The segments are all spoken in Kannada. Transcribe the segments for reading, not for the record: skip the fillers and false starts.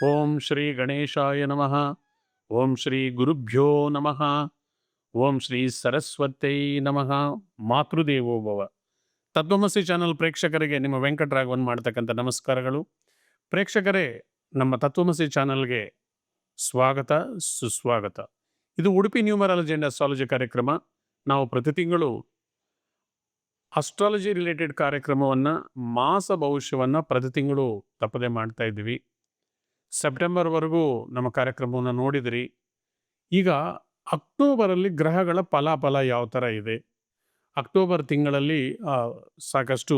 ಓಂ ಶ್ರೀ ಗಣೇಶಾಯ ನಮಃ. ಓಂ ಶ್ರೀ ಗುರುಭ್ಯೋ ನಮಃ. ಓಂ ಶ್ರೀ ಸರಸ್ವತೈ ನಮಃ. ಮಾತೃದೇವೋಭವ. ತತ್ವಮಸಿ ಚಾನಲ್ ಪ್ರೇಕ್ಷಕರಿಗೆ ನಿಮ್ಮ ವೆಂಕಟರಾಘವನ್ ಮಾಡ್ತಕ್ಕಂಥ ನಮಸ್ಕಾರಗಳು. ಪ್ರೇಕ್ಷಕರೇ, ನಮ್ಮ ತತ್ವಮಸಿ ಚಾನಲ್ಗೆ ಸ್ವಾಗತ, ಸುಸ್ವಾಗತ. ಇದು ಉಡುಪಿ ನ್ಯೂಮರಾಲಜಿ ಅಂಡ್ ಅಸ್ಟ್ರಾಲಜಿ ಕಾರ್ಯಕ್ರಮ. ನಾವು ಪ್ರತಿ ತಿಂಗಳು ಅಸ್ಟ್ರಾಲಜಿ ರಿಲೇಟೆಡ್ ಕಾರ್ಯಕ್ರಮವನ್ನು, ಮಾಸ ಭವಿಷ್ಯವನ್ನು ಪ್ರತಿ ತಿಂಗಳು ತಪ್ಪದೆ ಮಾಡ್ತಾ ಇದ್ದೀವಿ. ಸೆಪ್ಟೆಂಬರ್ವರೆಗೂ ನಮ್ಮ ಕಾರ್ಯಕ್ರಮವನ್ನು ನೋಡಿದಿರಿ. ಈಗ ಅಕ್ಟೋಬರಲ್ಲಿ ಗ್ರಹಗಳ ಫಲಾಫಲ ಯಾವ ಥರ ಇದೆ? ಅಕ್ಟೋಬರ್ ತಿಂಗಳಲ್ಲಿ ಸಾಕಷ್ಟು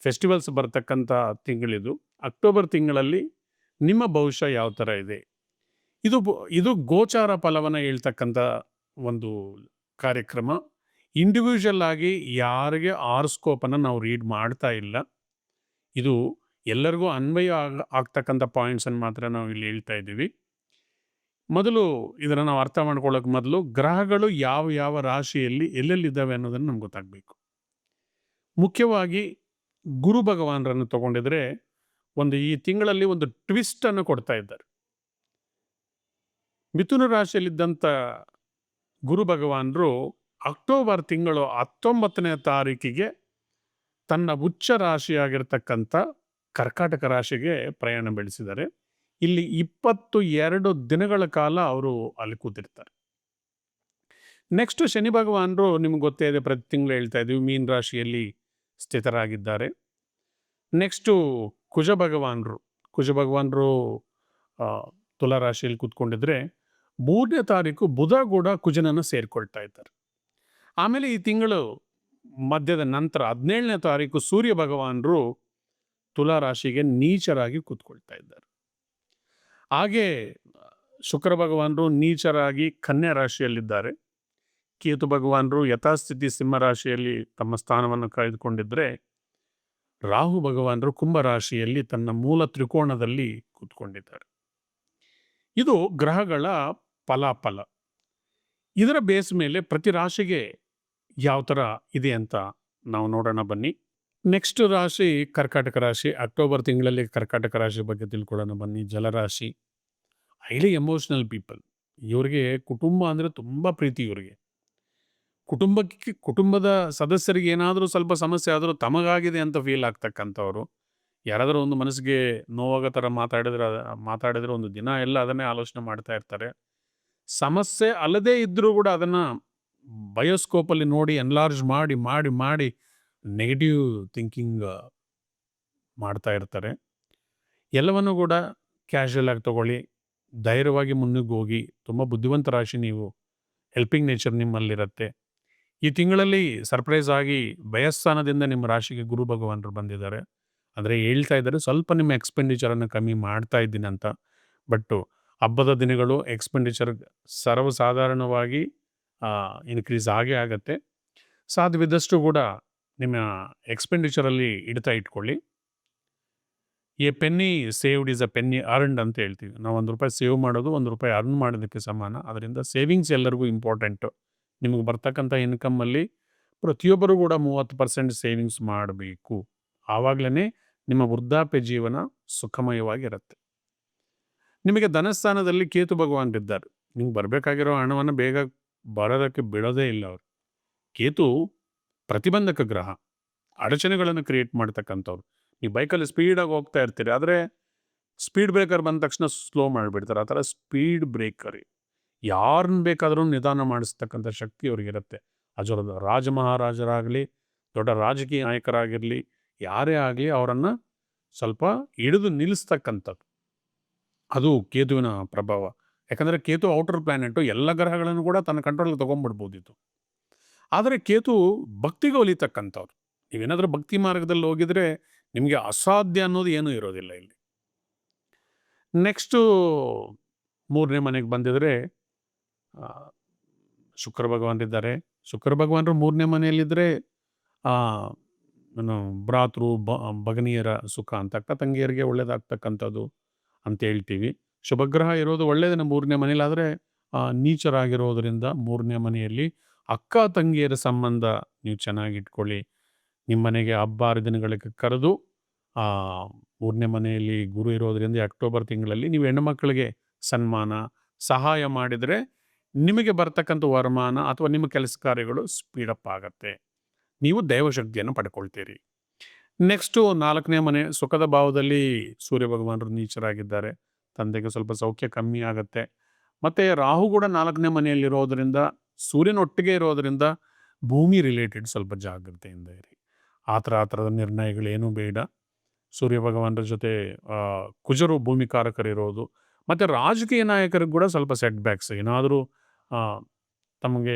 ಫೆಸ್ಟಿವಲ್ಸ್ ಬರ್ತಕ್ಕಂಥ ತಿಂಗಳಿದು. ಅಕ್ಟೋಬರ್ ತಿಂಗಳಲ್ಲಿ ನಿಮ್ಮ ಭವಿಷ್ಯ ಯಾವ ಥರ ಇದೆ? ಇದು ಗೋಚಾರ ಫಲವನ್ನು ಹೇಳ್ತಕ್ಕಂಥ ಒಂದು ಕಾರ್ಯಕ್ರಮ. ಇಂಡಿವಿಜುವಲ್ ಆಗಿ ಯಾರಿಗೆ ಆರ್ಸ್ಕೋಪನ್ನು ನಾವು ರೀಡ್ ಮಾಡ್ತಾ ಇಲ್ಲ. ಇದು ಎಲ್ಲರಿಗೂ ಅನ್ವಯ ಆಗ್ತಕ್ಕಂಥ ಪಾಯಿಂಟ್ಸನ್ನು ಮಾತ್ರ ನಾವು ಇಲ್ಲಿ ಹೇಳ್ತಾ ಇದ್ದೀವಿ. ಮೊದಲು ಇದನ್ನು ನಾವು ಅರ್ಥ ಮಾಡ್ಕೊಳ್ಳೋಕೆ ಮೊದಲು ಗ್ರಹಗಳು ಯಾವ ಯಾವ ರಾಶಿಯಲ್ಲಿ ಎಲ್ಲೆಲ್ಲಿದ್ದಾವೆ ಅನ್ನೋದನ್ನು ನಮ್ಗೆ ಗೊತ್ತಾಗಬೇಕು. ಮುಖ್ಯವಾಗಿ ಗುರು ಭಗವಾನರನ್ನು ತಗೊಂಡಿದ್ರೆ ಈ ತಿಂಗಳಲ್ಲಿ ಒಂದು ಟ್ವಿಸ್ಟನ್ನು ಕೊಡ್ತಾ ಇದ್ದಾರೆ. ಮಿಥುನ ರಾಶಿಯಲ್ಲಿದ್ದಂಥ ಗುರು ಭಗವಾನರು ಅಕ್ಟೋಬರ್ ತಿಂಗಳು 19ನೇ ತಾರೀಕಿಗೆ ತನ್ನ ಉಚ್ಚ ರಾಶಿಯಾಗಿರ್ತಕ್ಕಂಥ ಕರ್ಕಾಟಕ ರಾಶಿಗೆ ಪ್ರಯಾಣ ಬೆಳೆಸಿದ್ದಾರೆ. ಇಲ್ಲಿ 22 ದಿನಗಳ ಕಾಲ ಅವರು ಅಲ್ಲಿ ಕೂತಿರ್ತಾರೆ. ನೆಕ್ಸ್ಟ್ ಶನಿ ಭಗವಾನರು ನಿಮ್ಗೆ ಗೊತ್ತೇ ಇದೆ, ಪ್ರತಿ ತಿಂಗಳು ಹೇಳ್ತಾ ಇದ್ದೀವಿ, ಮೀನ ರಾಶಿಯಲ್ಲಿ ಸ್ಥಿತರಾಗಿದ್ದಾರೆ. ನೆಕ್ಸ್ಟು ಕುಜ ಭಗವಾನರು ತುಲಾ ರಾಶಿಯಲ್ಲಿ ಕೂತ್ಕೊಂಡಿದ್ರೆ 3ನೇ ತಾರೀಕು ಬುಧ ಕೂಡ ಕುಜನನ್ನು ಸೇರಿಕೊಳ್ತಾ ಇದ್ದಾರೆ. ಆಮೇಲೆ ಈ ತಿಂಗಳು ಮಧ್ಯದ ನಂತರ 17ನೇ ತಾರೀಕು ಸೂರ್ಯ ಭಗವಾನರು ತುಲಾ ರಾಶಿಗೆ ನೀಚರಾಗಿ ಕೂತ್ಕೊಳ್ತಾ ಇದ್ದಾರೆ. ಹಾಗೆ ಶುಕ್ರ ಭಗವಾನರು ನೀಚರಾಗಿ ಕನ್ಯಾ ರಾಶಿಯಲ್ಲಿದ್ದಾರೆ. ಕೇತು ಭಗವಾನರು ಯಥಾಸ್ಥಿತಿ ಸಿಂಹ ರಾಶಿಯಲ್ಲಿ ತಮ್ಮ ಸ್ಥಾನವನ್ನು ಕಾಯ್ದುಕೊಂಡಿದ್ದರೆ, ರಾಹು ಭಗವಾನರು ಕುಂಭ ರಾಶಿಯಲ್ಲಿ ತನ್ನ ಮೂಲ ತ್ರಿಕೋಣದಲ್ಲಿ ಕೂತ್ಕೊಂಡಿದ್ದಾರೆ. ಇದು ಗ್ರಹಗಳ ಫಲಾಫಲ. ಇದರ ಬೇಸ್ ಮೇಲೆ ಪ್ರತಿ ರಾಶಿಗೆ ಯಾವ ಥರ ಇದೆ ಅಂತ ನಾವು ನೋಡೋಣ ಬನ್ನಿ. ನೆಕ್ಸ್ಟ್ ರಾಶಿ ಕರ್ಕಾಟಕ ರಾಶಿ. ಅಕ್ಟೋಬರ್ ತಿಂಗಳಲ್ಲಿ ಕರ್ಕಾಟಕ ರಾಶಿ ಬಗ್ಗೆ ತಿಳ್ಕೊಳ್ಳೋಣ ಬನ್ನಿ. ಜಲರಾಶಿ, ಹೈಲಿ ಎಮೋಷನಲ್ ಪೀಪಲ್. ಇವರಿಗೆ ಕುಟುಂಬ ಅಂದರೆ ತುಂಬ ಪ್ರೀತಿ. ಇವರಿಗೆ ಕುಟುಂಬದ ಸದಸ್ಯರಿಗೆ ಏನಾದರೂ ಸ್ವಲ್ಪ ಸಮಸ್ಯೆ ಆದರೂ ತಮಗಾಗಿದೆ ಅಂತ ಫೀಲ್ ಆಗ್ತಕ್ಕಂಥವ್ರು. ಯಾರಾದರೂ ಒಂದು ಮನಸ್ಸಿಗೆ ನೋವಾಗೋ ಥರ ಮಾತಾಡಿದ್ರೆ ಒಂದು ದಿನ ಎಲ್ಲ ಅದನ್ನೇ ಆಲೋಚನೆ ಮಾಡ್ತಾ ಇರ್ತಾರೆ. ಸಮಸ್ಯೆ ಅಲ್ಲದೇ ಇದ್ದರೂ ಕೂಡ ಅದನ್ನು ಬಯೋಸ್ಕೋಪಲ್ಲಿ ನೋಡಿ ಎನ್ಲಾರ್ಜ್ ಮಾಡಿ ಮಾಡಿ ಮಾಡಿ ನೆಗೆಟಿವ್ ಥಿಂಕಿಂಗ್ ಮಾಡ್ತಾ ಇರ್ತಾರೆ. ಎಲ್ಲವನ್ನೂ ಕೂಡ ಕ್ಯಾಶುಯಲ್ ಆಗಿ ತಗೊಳ್ಳಿ, ಧೈರ್ಯವಾಗಿ ಮುನ್ನುಗ್ಗಿ ಹೋಗಿ. ತುಂಬ ಬುದ್ಧಿವಂತ ರಾಶಿ ನೀವು. ಹೆಲ್ಪಿಂಗ್ ನೇಚರ್ ನಿಮ್ಮಲ್ಲಿರುತ್ತೆ. ಈ ತಿಂಗಳಲ್ಲಿ ಸರ್ಪ್ರೈಸ್ ಆಗಿ ಭಯಸ್ಥಾನದಿಂದ ನಿಮ್ಮ ರಾಶಿಗೆ ಗುರು ಭಗವಾನರು ಬಂದಿದ್ದಾರೆ. ಅಂದರೆ ಹೇಳ್ತಾ ಇದ್ದಾರೆ ಸ್ವಲ್ಪ ನಿಮ್ಮ ಎಕ್ಸ್ಪೆಂಡಿಚರನ್ನು ಕಮ್ಮಿ ಮಾಡ್ತಾ ಇದ್ದೀನಿ ಅಂತ. ಬಟ್ಟು ಹಬ್ಬದ ದಿನಗಳು ಎಕ್ಸ್ಪೆಂಡಿಚರ್ ಸರ್ವಸಾಧಾರಣವಾಗಿ ಇನ್ಕ್ರೀಸ್ ಆಗೇ ಆಗುತ್ತೆ. ಸಾಧ್ಯವಿದ್ದಷ್ಟು ಕೂಡ ನಿಮ್ಮ ಎಕ್ಸ್ಪೆಂಡಿಚರಲ್ಲಿ ಇಟ್ಕೊಳ್ಳಿ. A penny saved is a penny earned ಅಂತ ಹೇಳ್ತೀವಿ. ನಾವು ₹1 ಸೇವ್ ಮಾಡೋದು ₹1 ಅರ್ನ್ ಮಾಡೋದಕ್ಕೆ ಸಮಾನ. ಅದರಿಂದ ಸೇವಿಂಗ್ಸ್ ಎಲ್ಲರಿಗೂ ಇಂಪಾರ್ಟೆಂಟು. ನಿಮಗೆ ಬರ್ತಕ್ಕಂಥ ಇನ್ಕಮಲ್ಲಿ ಪ್ರತಿಯೊಬ್ಬರೂ ಕೂಡ 30% ಸೇವಿಂಗ್ಸ್ ಮಾಡಬೇಕು. ಆವಾಗಲೇ ನಿಮ್ಮ ವೃದ್ಧಾಪ್ಯ ಜೀವನ ಸುಖಮಯವಾಗಿರುತ್ತೆ. ನಿಮಗೆ ಧನಸ್ಥಾನದಲ್ಲಿ ಕೇತು ಭಗವಾನರಿದ್ದಾರೆ. ನಿಮ್ಗೆ ಬರಬೇಕಾಗಿರೋ ಹಣವನ್ನು ಬೇಗ ಬರೋದಕ್ಕೆ ಬಿಡೋದೇ ಇಲ್ಲ ಅವರು. ಕೇತು ಪ್ರತಿಬಂಧಕ ಗ್ರಹ, ಅಡಚಣೆಗಳನ್ನು ಕ್ರಿಯೇಟ್ ಮಾಡ್ತಕ್ಕಂಥವ್ರು. ನೀವು ಬೈಕಲ್ಲಿ ಸ್ಪೀಡಾಗಿ ಹೋಗ್ತಾ ಇರ್ತೀರಿ, ಆದರೆ ಸ್ಪೀಡ್ ಬ್ರೇಕರ್ ಬಂದ ತಕ್ಷಣ ಸ್ಲೋ ಮಾಡಿಬಿಡ್ತಾರೆ. ಆ ಥರ ಸ್ಪೀಡ್ ಬ್ರೇಕರ್ ಯಾರನ್ನ ಬೇಕಾದರೂ ನಿಧಾನ ಮಾಡಿಸ್ತಕ್ಕಂಥ ಶಕ್ತಿ ಅವ್ರಿಗಿರುತ್ತೆ. ಅದರ ರಾಜಮಹಾರಾಜರಾಗಲಿ, ದೊಡ್ಡ ರಾಜಕೀಯ ನಾಯಕರಾಗಿರಲಿ, ಯಾರೇ ಆಗಲಿ ಅವರನ್ನು ಸ್ವಲ್ಪ ಹಿಡಿದು ನಿಲ್ಲಿಸ್ತಕ್ಕಂಥದ್ದು ಅದು ಕೇತುವಿನ ಪ್ರಭಾವ. ಯಾಕಂದರೆ ಕೇತು ಔಟರ್ ಪ್ಲ್ಯಾನೆಟು, ಎಲ್ಲ ಗ್ರಹಗಳನ್ನು ಕೂಡ ತನ್ನ ಕಂಟ್ರೋಲ್ಗೆ ತೊಗೊಂಡ್ಬಿಡ್ಬೋದಿತ್ತು. ಆದರೆ ಕೇತು ಭಕ್ತಿಗೆ ಒಲಿತಕ್ಕಂಥವ್ರು. ನೀವೇನಾದರೂ ಭಕ್ತಿ ಮಾರ್ಗದಲ್ಲಿ ಹೋಗಿದರೆ ನಿಮಗೆ ಅಸಾಧ್ಯ ಅನ್ನೋದು ಏನೂ ಇರೋದಿಲ್ಲ ಇಲ್ಲಿ. ನೆಕ್ಸ್ಟು 3ನೇ ಮನೆಗೆ ಬಂದಿದ್ರೆ ಶುಕ್ರ ಭಗವಾನರಿದ್ದಾರೆ. ಶುಕ್ರ ಭಗವಾನರು 3ನೇ ಮನೆಯಲ್ಲಿದ್ದರೆ ಭ್ರಾತೃ ಭಗನಿಯರ ಸುಖ ಅಂತ, ಅಕ್ಕ ತಂಗಿಯರಿಗೆ ಒಳ್ಳೇದಾಗ್ತಕ್ಕಂಥದ್ದು ಅಂತ ಹೇಳ್ತೀವಿ. ಶುಭಗ್ರಹ ಇರೋದು ಒಳ್ಳೆಯದನ್ನು 3ನೇ ಮನೇಲಿ. ಆದರೆ ನೀಚರಾಗಿರೋದರಿಂದ 3ನೇ ಮನೆಯಲ್ಲಿ ಅಕ್ಕ ತಂಗಿಯರ ಸಂಬಂಧ ನೀವು ಚೆನ್ನಾಗಿಟ್ಕೊಳ್ಳಿ. ನಿಮ್ಮ ಮನೆಗೆ ಹಬ್ಬ ಹರಿದಿನಗಳಿಗೆ ಕರೆದು ಆ 3ನೇ ಮನೆಯಲ್ಲಿ ಗುರು ಇರೋದ್ರಿಂದ ಈ ಅಕ್ಟೋಬರ್ ತಿಂಗಳಲ್ಲಿ ನೀವು ಹೆಣ್ಣು ಮಕ್ಕಳಿಗೆ ಸನ್ಮಾನ, ಸಹಾಯ ಮಾಡಿದರೆ ನಿಮಗೆ ಬರ್ತಕ್ಕಂಥ ವರಮಾನ ಅಥವಾ ನಿಮ್ಮ ಕೆಲಸ ಕಾರ್ಯಗಳು ಸ್ಪೀಡಪ್ ಆಗತ್ತೆ. ನೀವು ದೈವಶಕ್ತಿಯನ್ನು ಪಡ್ಕೊಳ್ತೀರಿ. ನೆಕ್ಸ್ಟು 4ನೇ ಮನೆ ಸುಖದ ಭಾವದಲ್ಲಿ ಸೂರ್ಯ ಭಗವಾನರು ನೀಚರಾಗಿದ್ದಾರೆ. ತಂದೆಗೆ ಸ್ವಲ್ಪ ಸೌಖ್ಯ ಕಮ್ಮಿ ಆಗತ್ತೆ. ಮತ್ತೆ ರಾಹು ಕೂಡ 4ನೇ ಮನೆಯಲ್ಲಿರೋದ್ರಿಂದ, ಸೂರ್ಯನೊಟ್ಟಿಗೆ ಇರೋದ್ರಿಂದ ಭೂಮಿ ರಿಲೇಟೆಡ್ ಸ್ವಲ್ಪ ಜಾಗ್ರತೆಯಿಂದ ಇರಿ. ಆ ಥರದ ನಿರ್ಣಯಗಳೇನೂ ಬೇಡ. ಸೂರ್ಯ ಭಗವಾನರ ಜೊತೆ ಕುಜರು ಭೂಮಿಕಾರಕರಿರೋದು. ಮತ್ತು ರಾಜಕೀಯ ನಾಯಕರಿಗೆ ಕೂಡ ಸ್ವಲ್ಪ ಸೆಟ್ ಬ್ಯಾಕ್ಸ್ ಏನಾದರೂ ತಮಗೆ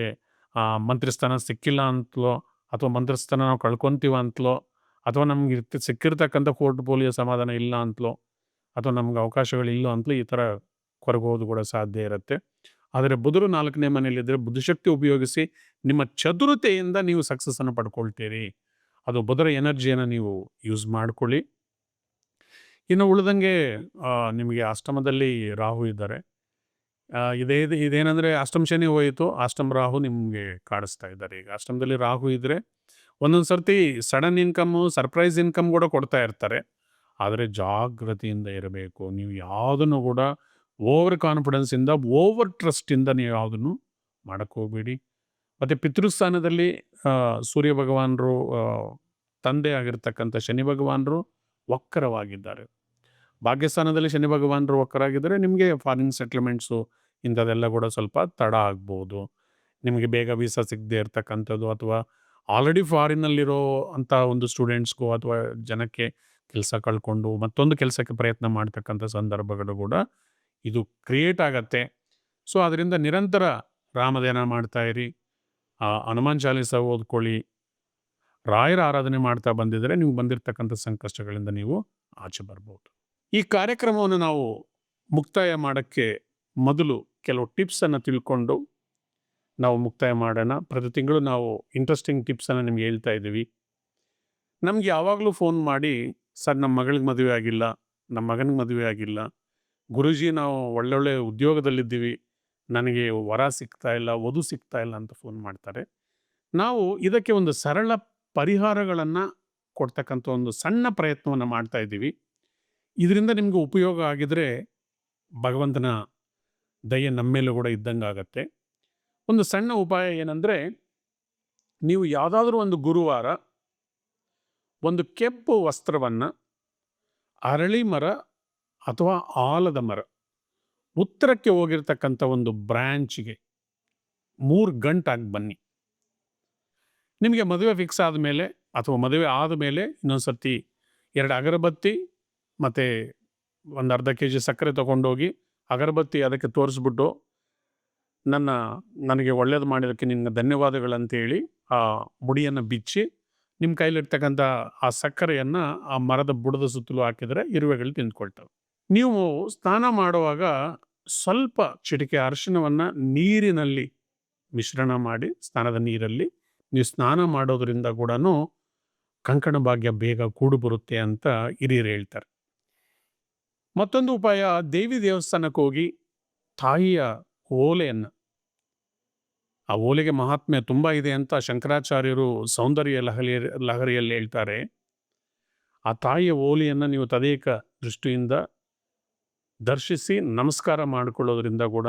ಮಂತ್ರಿ ಸ್ಥಾನ ಸಿಕ್ಕಿಲ್ಲ ಅಂತಲೋ ಅಥವಾ ಮಂತ್ರಿ ಸ್ಥಾನ ನಾವು ಕಳ್ಕೊತೀವ ಅಂತಲೋ ಅಥವಾ ನಮ್ಗೆ ಸಿಕ್ಕಿರ್ತಕ್ಕಂಥ ಪೋರ್ಟ್ಫೋಲಿಯೋ ಸಮಾಧಾನ ಇಲ್ಲ ಅಂತಲೋ ಅಥವಾ ನಮ್ಗೆ ಅವಕಾಶಗಳಿಲ್ಲ ಅಂತಲೋ ಈ ಥರ ಕೊರಗೋದು ಕೂಡ ಸಾಧ್ಯ ಇರುತ್ತೆ. ಆದರೆ ಬುಧರು 4ನೇ ಮನೆಯಲ್ಲಿದ್ದರೆ ಬುದ್ಧಿಶಕ್ತಿ ಉಪಯೋಗಿಸಿ ನಿಮ್ಮ ಚತುರತೆಯಿಂದ ನೀವು ಸಕ್ಸಸ್ಸನ್ನು ಪಡ್ಕೊಳ್ತೀರಿ. ಅದು ಬುಧರ ಎನರ್ಜಿಯನ್ನು ನೀವು ಯೂಸ್ ಮಾಡ್ಕೊಳ್ಳಿ. ಇನ್ನು ಉಳಿದಂಗೆ ನಿಮಗೆ ಅಷ್ಟಮದಲ್ಲಿ ರಾಹು ಇದ್ದಾರೆ. ಇದೇನೆಂದರೆ ಅಷ್ಟಮ ಶನಿ ಹೋಯಿತು, ಅಷ್ಟಮ ರಾಹು ನಿಮಗೆ ಕಾಡಿಸ್ತಾ ಇದ್ದಾರೆ. ಈಗ ಅಷ್ಟಮದಲ್ಲಿ ರಾಹು ಇದ್ದರೆ ಒಂದೊಂದು ಸರ್ತಿ ಸಡನ್ ಇನ್ಕಮ್ಮು, ಸರ್ಪ್ರೈಸ್ ಇನ್ಕಮ್ ಕೂಡ ಕೊಡ್ತಾ ಇರ್ತಾರೆ. ಆದರೆ ಜಾಗೃತಿಯಿಂದ ಇರಬೇಕು. ನೀವು ಯಾವುದನ್ನು ಕೂಡ ಓವರ್ ಕಾನ್ಫಿಡೆನ್ಸಿಂದ, ಓವರ್ ಟ್ರಸ್ಟಿಂದ ನೀವು ಯಾವುದನ್ನು ಮಾಡೋಕ್ಕೆ ಹೋಗಬೇಡಿ. ಮತ್ತು ಪಿತೃಸ್ಥಾನದಲ್ಲಿ ಸೂರ್ಯ ಭಗವಾನರು, ತಂದೆ ಆಗಿರ್ತಕ್ಕಂಥ ಶನಿ ಭಗವಾನರು ವಕ್ರವಾಗಿದ್ದಾರೆ. ಭಾಗ್ಯಸ್ಥಾನದಲ್ಲಿ ಶನಿ ಭಗವಾನರು ವಕ್ರಾಗಿದ್ದರೆ ನಿಮಗೆ ಫಾರಿನ್ ಸೆಟ್ಲ್ಮೆಂಟ್ಸು ಇಂಥದ್ದೆಲ್ಲ ಕೂಡ ಸ್ವಲ್ಪ ತಡ ಆಗ್ಬೋದು. ನಿಮಗೆ ಬೇಗ ವೀಸಾ ಸಿಗದೆ ಇರ್ತಕ್ಕಂಥದ್ದು ಅಥವಾ ಆಲ್ರೆಡಿ ಫಾರಿನಲ್ಲಿರೋ ಅಂಥ ಒಂದು ಸ್ಟೂಡೆಂಟ್ಸ್ಗೂ ಅಥವಾ ಜನಕ್ಕೆ ಕೆಲಸ ಕಳ್ಕೊಂಡು ಮತ್ತೊಂದು ಕೆಲಸಕ್ಕೆ ಪ್ರಯತ್ನ ಮಾಡ್ತಕ್ಕಂಥ ಸಂದರ್ಭಗಳು ಕೂಡ ಇದು ಕ್ರಿಯೇಟ್ ಆಗತ್ತೆ. ಸೊ ಅದರಿಂದ ನಿರಂತರ ರಾಮಧ್ಯಾನ ಮಾಡ್ತಾಯಿರಿ, ಹನುಮಾನ್ ಚಾಲೀಸ ಓದ್ಕೊಳ್ಳಿ, ರಾಯರ ಆರಾಧನೆ ಮಾಡ್ತಾ ಬಂದಿದ್ದರೆ ನೀವು ಬಂದಿರತಕ್ಕಂಥ ಸಂಕಷ್ಟಗಳಿಂದ ನೀವು ಆಚೆ ಬರ್ಬೋದು. ಈ ಕಾರ್ಯಕ್ರಮವನ್ನು ನಾವು ಮುಕ್ತಾಯ ಮಾಡೋಕ್ಕೆ ಮೊದಲು ಕೆಲವು ಟಿಪ್ಸನ್ನು ತಿಳ್ಕೊಂಡು ನಾವು ಮುಕ್ತಾಯ ಮಾಡೋಣ. ಪ್ರತಿ ತಿಂಗಳು ನಾವು ಇಂಟ್ರೆಸ್ಟಿಂಗ್ ಟಿಪ್ಸನ್ನು ನಿಮ್ಗೆ ಹೇಳ್ತಾ ಇದ್ದೀವಿ. ನಮ್ಗೆ ಯಾವಾಗಲೂ ಫೋನ್ ಮಾಡಿ, ಸರ್ ನಮ್ಮ ಮಗಳಿಗೆ ಮದುವೆ ಆಗಿಲ್ಲ, ನಮ್ಮ ಮಗನಿಗೆ ಮದುವೆ ಆಗಿಲ್ಲ, ಗುರೂಜಿ ನಾವು ಒಳ್ಳೊಳ್ಳೆ ಉದ್ಯೋಗದಲ್ಲಿದ್ದೀವಿ, ನನಗೆ ವರ ಸಿಗ್ತಾ ಇಲ್ಲ, ವಧು ಸಿಗ್ತಾ ಇಲ್ಲ ಅಂತ ಫೋನ್ ಮಾಡ್ತಾರೆ. ನಾವು ಇದಕ್ಕೆ ಒಂದು ಸರಳ ಪರಿಹಾರಗಳನ್ನು ಕೊಡ್ತಕ್ಕಂಥ ಒಂದು ಸಣ್ಣ ಪ್ರಯತ್ನವನ್ನು ಮಾಡ್ತಾ ಇದ್ದೀವಿ. ಇದರಿಂದ ನಿಮಗೆ ಉಪಯೋಗ ಆಗಿದರೆ ಭಗವಂತನ ದಯೆ ನಮ್ಮೇಲೂ ಕೂಡ ಇದ್ದಂಗೆ ಆಗತ್ತೆ. ಒಂದು ಸಣ್ಣ ಉಪಾಯ ಏನಂದರೆ, ನೀವು ಯಾವುದಾದ್ರೂ ಒಂದು ಗುರುವಾರ ಒಂದು ಕೆಂಪು ವಸ್ತ್ರವನ್ನು ಅರಳಿ ಮರ ಅಥವಾ ಆಲದ ಮರ ಉತ್ತರಕ್ಕೆ ಹೋಗಿರ್ತಕ್ಕಂಥ ಒಂದು ಬ್ರ್ಯಾಂಚಿಗೆ 3 ಗಂಟಾಗಿ ಬನ್ನಿ. ನಿಮಗೆ ಮದುವೆ ಫಿಕ್ಸ್ ಆದಮೇಲೆ ಅಥವಾ ಮದುವೆ ಆದಮೇಲೆ ಇನ್ನೊಂದು ಸರ್ತಿ 2 ಅಗರಬತ್ತಿ ಮತ್ತು ಒಂದು ಅರ್ಧ kg ಸಕ್ಕರೆ ತೊಗೊಂಡೋಗಿ ಅಗರಬತ್ತಿ ಅದಕ್ಕೆ ತೋರಿಸ್ಬಿಟ್ಟು, ನನಗೆ ಒಳ್ಳೇದು ಮಾಡಿದ್ದಕ್ಕೆ ನಿನಗೆ ಧನ್ಯವಾದಗಳಂತೇಳಿ ಆ ಮುಡಿಯನ್ನು ಬಿಚ್ಚಿ ನಿಮ್ಮ ಕೈಲಿರ್ತಕ್ಕಂಥ ಆ ಸಕ್ಕರೆಯನ್ನು ಆ ಮರದ ಬುಡದ ಸುತ್ತಲೂ ಹಾಕಿದರೆ ಇರುವೆಗಳು ತಿಂದ್ಕೊಳ್ತವೆ. ನೀವು ಸ್ನಾನ ಮಾಡುವಾಗ ಸ್ವಲ್ಪ ಚಿಟಿಕೆ ಅರಿಶಿಣವನ್ನು ನೀರಿನಲ್ಲಿ ಮಿಶ್ರಣ ಮಾಡಿ, ಸ್ನಾನದ ನೀರಲ್ಲಿ ನೀವು ಸ್ನಾನ ಮಾಡೋದ್ರಿಂದ ಕೂಡ ಕಂಕಣ ಭಾಗ್ಯ ಬೇಗ ಕೂಡು ಬರುತ್ತೆ ಅಂತ ಹಿರಿಯರು ಹೇಳ್ತಾರೆ. ಮತ್ತೊಂದು ಉಪಾಯ, ದೇವಿ ದೇವಸ್ಥಾನಕ್ಕೆ ಹೋಗಿ ತಾಯಿಯ ಓಲೆಯನ್ನು, ಆ ಓಲೆಗೆ ಮಹಾತ್ಮೆ ತುಂಬ ಇದೆ ಅಂತ ಶಂಕರಾಚಾರ್ಯರು ಸೌಂದರ್ಯ ಲಹರಿಯಲ್ಲಿ ಹೇಳ್ತಾರೆ. ಆ ತಾಯಿಯ ಓಲೆಯನ್ನು ನೀವು ತದೇಕ ದೃಷ್ಟಿಯಿಂದ ದರ್ಶಿಸಿ ನಮಸ್ಕಾರ ಮಾಡಿಕೊಳ್ಳೋದ್ರಿಂದ ಕೂಡ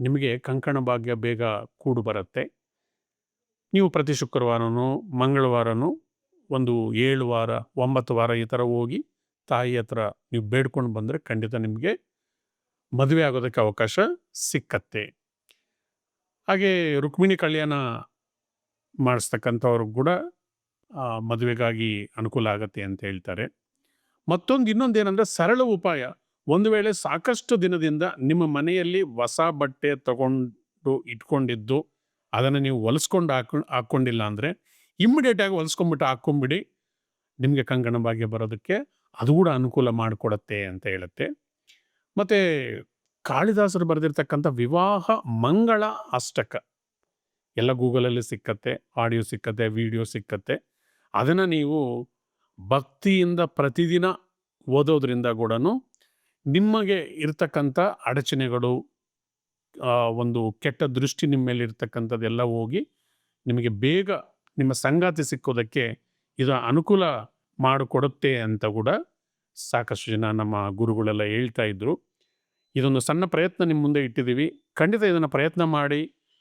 ನಿಮಗೆ ಕಂಕಣ ಭಾಗ್ಯ ಬೇಗ ಕೂಡು ಬರುತ್ತೆ. ನೀವು ಪ್ರತಿ ಶುಕ್ರವಾರನೂ ಮಂಗಳವಾರನೂ ಒಂದು 7 ವಾರ 9 ವಾರ ಈ ಥರ ಹೋಗಿ ತಾಯಿ ಹತ್ರ ನೀವು ಬೇಡ್ಕೊಂಡು ಬಂದರೆ ಖಂಡಿತ ನಿಮಗೆ ಮದುವೆ ಆಗೋದಕ್ಕೆ ಅವಕಾಶ ಸಿಕ್ಕತ್ತೆ. ಹಾಗೆ ರುಕ್ಮಿಣಿ ಕಲ್ಯಾಣ ಮಾಡಿಸ್ತಕ್ಕಂಥವ್ರು ಕೂಡ ಮದುವೆಗಾಗಿ ಅನುಕೂಲ ಆಗತ್ತೆ ಅಂತ ಹೇಳ್ತಾರೆ. ಇನ್ನೊಂದೇನೆಂದರೆ ಸರಳ ಉಪಾಯ, ಒಂದು ವೇಳೆ ಸಾಕಷ್ಟು ದಿನದಿಂದ ನಿಮ್ಮ ಮನೆಯಲ್ಲಿ ಹೊಸ ಬಟ್ಟೆ ತಗೊಂಡು ಇಟ್ಕೊಂಡಿದ್ದು ಅದನ್ನು ನೀವು ಹೊಲಿಸ್ಕೊಂಡು ಹಾಕ್ಕೊಂಡಿಲ್ಲ ಅಂದರೆ ಇಮ್ಮಿಡಿಯೇಟಾಗಿ ಹೊಲಿಸ್ಕೊಂಡ್ಬಿಟ್ಟು ಹಾಕ್ಕೊಂಬಿಡಿ. ನಿಮಗೆ ಕಂಕಣ ಭಾಗ್ಯ ಬರೋದಕ್ಕೆ ಅದು ಕೂಡ ಅನುಕೂಲ ಮಾಡಿಕೊಡತ್ತೆ ಅಂತ ಹೇಳುತ್ತೆ. ಮತ್ತು ಕಾಳಿದಾಸರು ಬರೆದಿರ್ತಕ್ಕಂಥ ವಿವಾಹ ಮಂಗಳ ಅಷ್ಟಕ ಎಲ್ಲ ಗೂಗಲಲ್ಲಿ ಸಿಕ್ಕತ್ತೆ, ಆಡಿಯೋ ಸಿಕ್ಕತ್ತೆ, ವಿಡಿಯೋ ಸಿಕ್ಕತ್ತೆ. ಅದನ್ನು ನೀವು ಭಕ್ತಿಯಿಂದ ಪ್ರತಿದಿನ ಓದೋದ್ರಿಂದ ಕೂಡ ನಿಮಗೆ ಇರ್ತಕ್ಕಂಥ ಅಡಚಣೆಗಳು, ಒಂದು ಕೆಟ್ಟ ದೃಷ್ಟಿ ನಿಮ್ಮ ಮೇಲೆ ಇರ್ತಕ್ಕಂಥದ್ದೆಲ್ಲ ಹೋಗಿ ನಿಮಗೆ ಬೇಗ ನಿಮ್ಮ ಸಂಗಾತಿ ಸಿಕ್ಕೋದಕ್ಕೆ ಇದು ಅನುಕೂಲ ಮಾಡಿಕೊಡುತ್ತೆ ಅಂತ ಕೂಡ ಸಾಕಷ್ಟು ಜನ ನಮ್ಮ ಗುರುಗಳೆಲ್ಲ ಹೇಳ್ತಾ ಇದ್ರು. ಇದೊಂದು ಸಣ್ಣ ಪ್ರಯತ್ನ ನಿಮ್ಮ ಮುಂದೆ ಇಟ್ಟಿದ್ದೀವಿ. ಖಂಡಿತ ಇದನ್ನು ಪ್ರಯತ್ನ ಮಾಡಿ.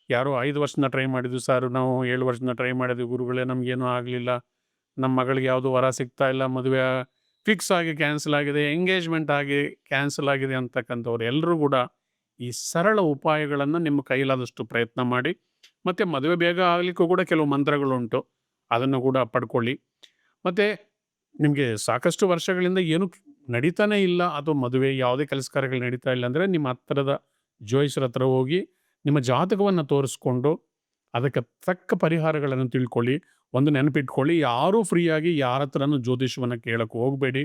ಯಾರೋ 5 ವರ್ಷದಿಂದ ಟ್ರೈ ಮಾಡಿದ್ವಿ ಸರ್, ನಾವು 7 ವರ್ಷದಿಂದ ಟ್ರೈ ಮಾಡಿದ್ವಿ ಗುರುಗಳೇ, ನಮಗೇನೂ ಆಗಲಿಲ್ಲ. ನಮ್ಮ ಮಗಳಿಗೆ ಯಾವುದೂ ವರ ಸಿಗ್ತಾ ಇಲ್ಲ, ಮದುವೆ ಫಿಕ್ಸ್ ಆಗಿ ಕ್ಯಾನ್ಸಲ್ ಆಗಿದೆ, ಎಂಗೇಜ್‌ಮೆಂಟ್ ಆಗಿ ಕ್ಯಾನ್ಸಲ್ ಆಗಿದೆ ಅಂತಕ್ಕಂಥವ್ರು ಎಲ್ಲರೂ ಕೂಡ ಈ ಸರಳ ಉಪಾಯಗಳನ್ನು ನಿಮ್ಮ ಕೈಲಾದಷ್ಟು ಪ್ರಯತ್ನ ಮಾಡಿ. ಮತ್ತು ಮದುವೆ ಬೇಗ ಆಗಲಿಕ್ಕೂ ಕೂಡ ಕೆಲವು ಮಂತ್ರಗಳುಂಟು. ಅದನ್ನು ಕೂಡ ಪಡ್ಕೊಳ್ಳಿ. ಮತ್ತು ನಿಮಗೆ ಸಾಕಷ್ಟು ವರ್ಷಗಳಿಂದ ಏನೂ ನಡೀತಾನೇ ಇಲ್ಲ, ಅಥವಾ ಮದುವೆ ಯಾವುದೇ ಕೆಲಸ ಕಾರ್ಯಗಳು ನಡೀತಾ ಇಲ್ಲ ಅಂದರೆ ನಿಮ್ಮ ಹತ್ತಿರದ ಜ್ಯೋತಿಷ್ಯರ ಹತ್ರ ಹೋಗಿ ನಿಮ್ಮ ಜಾತಕವನ್ನು ತೋರಿಸ್ಕೊಂಡು ಅದಕ್ಕೆ ತಕ್ಕ ಪರಿಹಾರಗಳನ್ನು ತಿಳ್ಕೊಳ್ಳಿ. ಒಂದು ನೆನಪಿಟ್ಕೊಳ್ಳಿ, ಯಾರೂ ಫ್ರೀಯಾಗಿ ಯಾರ ಹತ್ರನೂ ಜ್ಯೋತಿಷ್ಯವನ್ನು ಕೇಳಕ್ಕೆ ಹೋಗಬೇಡಿ.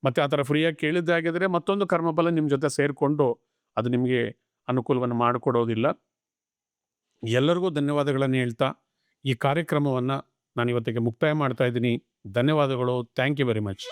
ಮತ್ತು ಆ ಥರ ಫ್ರೀಯಾಗಿ ಕೇಳಿದ್ದಾಗಿದ್ದರೆ ಮತ್ತೊಂದು ಕರ್ಮಫಲ ನಿಮ್ಮ ಜೊತೆ ಸೇರಿಕೊಂಡು ಅದು ನಿಮಗೆ ಅನುಕೂಲವನ್ನು ಮಾಡಿಕೊಡೋದಿಲ್ಲ. ಎಲ್ಲರಿಗೂ ಧನ್ಯವಾದಗಳನ್ನು ಹೇಳ್ತಾ ಈ ಕಾರ್ಯಕ್ರಮವನ್ನು ನಾನು ಇವತ್ತಿಗೆ ಮುಕ್ತಾಯ ಮಾಡ್ತಾ ಇದ್ದೀನಿ. ಧನ್ಯವಾದಗಳು. Thank you very much.